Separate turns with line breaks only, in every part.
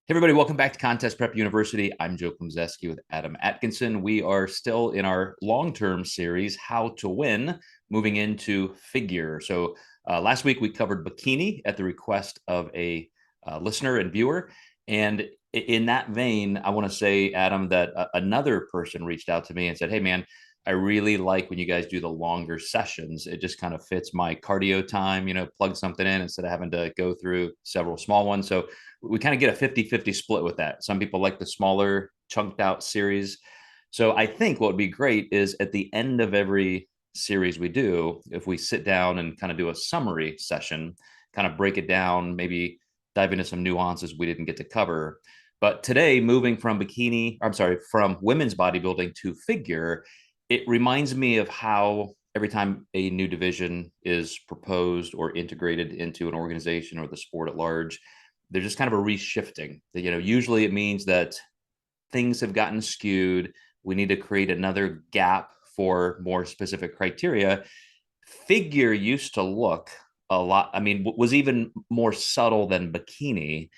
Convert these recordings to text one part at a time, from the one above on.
Hey everybody, welcome back to Contest Prep University. I'm Joe Klemczewski with Adam Atkinson. We are still in our long-term series, How to Win, moving into figure. So last week we covered bikini at the request of a listener and viewer. And in that vein, I want to say, Adam, that another person reached out to me and said, hey man, I really like when you guys do the longer sessions. It just kind of fits my cardio time, plug something in instead of having to go through several small ones. So we kind of get a 50-50 split with that. Some people like the smaller chunked out series. So I think what would be great is at the end of every series we do, if we sit down and kind of do a summary session, kind of break it down, maybe dive into some nuances we didn't get to cover. But today, moving from from women's bodybuilding to figure, it reminds me of how every time a new division is proposed or integrated into an organization or the sport at large, there's just kind of a reshifting. Usually it means that things have gotten skewed. We need to create another gap for more specific criteria. Figure used to look a lot, was even more subtle than bikini.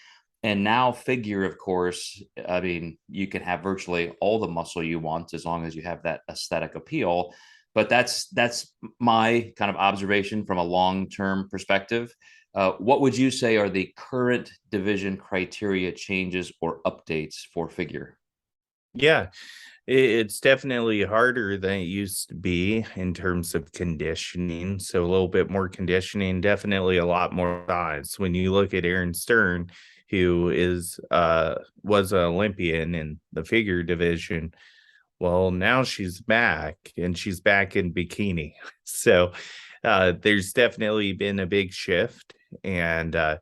And now figure, of course, you can have virtually all the muscle you want as long as you have that aesthetic appeal. But that's my kind of observation from a long-term perspective. What would you say are the current division criteria changes or updates for figure?
Yeah, it's definitely harder than it used to be in terms of conditioning. So a little bit more conditioning, definitely a lot more size. When you look at Aaron Stern, who was an Olympian in the figure division, well, now she's back and she's back in bikini. So there's definitely been a big shift. And I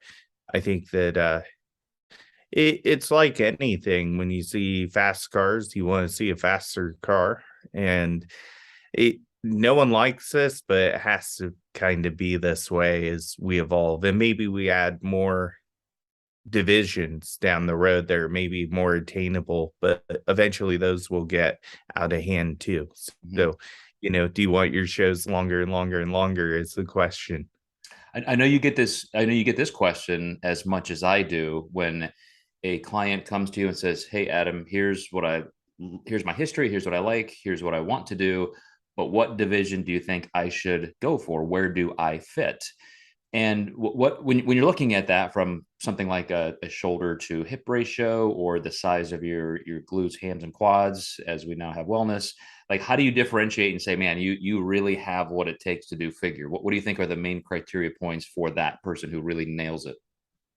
think that it's like anything. When you see fast cars, you want to see a faster car. And no one likes this, but it has to kind of be this way as we evolve. And maybe we add more divisions down the road that are maybe more attainable, but eventually those will get out of hand too.
Mhm.
So, do you want your shows longer and longer and longer is the question.
I know you get this. I know you get this question as much as I do when a client comes to you and says, "Hey, Adam, here's my history. Here's what I like. Here's what I want to do. But what division do you think I should go for? Where do I fit?" And when you're looking at that from something like a shoulder to hip ratio or the size of your glutes, hams, and quads, as we now have wellness, like how do you differentiate and say, man, you really have what it takes to do figure? What do you think are the main criteria points for that person who really nails it?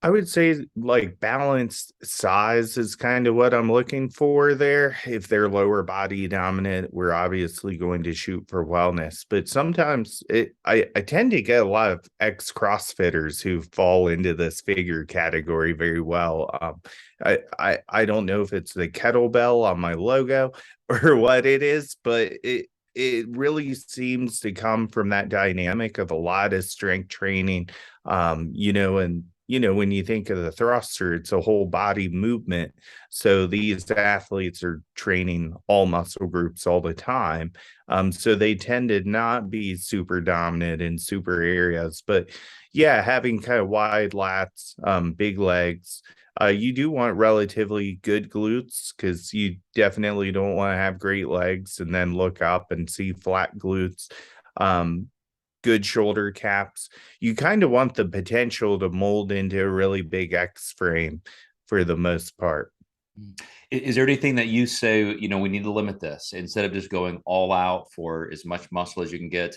I would say like balanced size is kind of what I'm looking for there. If they're lower body dominant, we're obviously going to shoot for wellness. But sometimes I tend to get a lot of ex CrossFitters who fall into this figure category very well. I don't know if it's the kettlebell on my logo or what it is, but it really seems to come from that dynamic of a lot of strength training, and when you think of the thruster, it's a whole body movement. So these athletes are training all muscle groups all the time. So they tend to not be super dominant in super areas. But yeah, having kind of wide lats, big legs. You do want relatively good glutes because you definitely don't want to have great legs and then look up and see flat glutes. Um, Good shoulder caps. You kind of want the potential to mold into a really big X frame for the most part.
Is there anything that you say, we need to limit this instead of just going all out for as much muscle as you can get?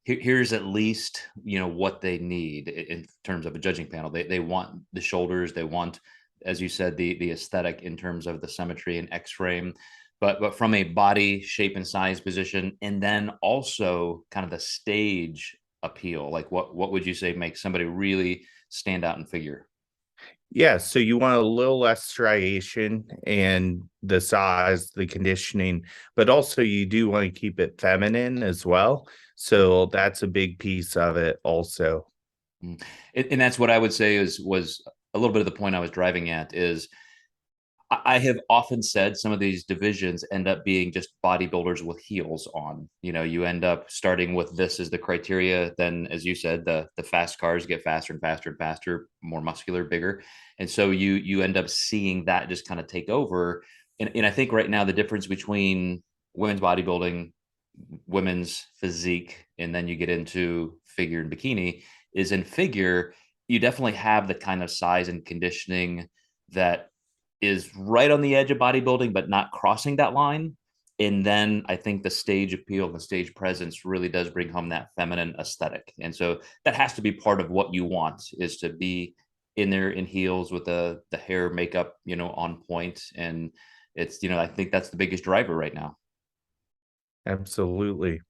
Here's at least, what they need in terms of a judging panel. They want the shoulders, they want, as you said, the aesthetic in terms of the symmetry and X frame, but from a body shape and size position, and then also kind of the stage appeal. Like what would you say makes somebody really stand out in figure?
Yeah, so you want a little less striation and the size, the conditioning, but also you do want to keep it feminine as well. So that's a big piece of it also.
Mm. And that's what I would say was a little bit of the point I was driving at is I have often said some of these divisions end up being just bodybuilders with heels on. You end up starting with this as the criteria. Then, as you said, the fast cars get faster and faster and faster, more muscular, bigger, and so you end up seeing that just kind of take over. And I think right now the difference between women's bodybuilding, women's physique, and then you get into figure and bikini is in figure, you definitely have the kind of size and conditioning that is right on the edge of bodybuilding, but not crossing that line. And then I think the stage appeal and the stage presence really does bring home that feminine aesthetic. And so that has to be part of what you want, is to be in there in heels with the hair makeup, on point. And it's, I think that's the biggest driver right now.
Absolutely.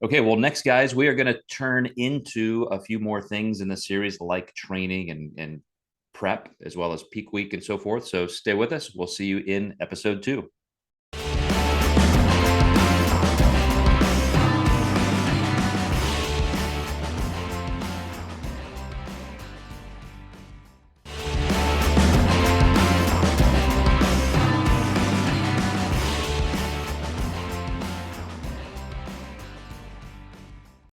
Okay, well, next, guys, we are going to turn into a few more things in the series, like training and prep, as well as peak week and so forth. So stay with us. We'll see you in episode 2.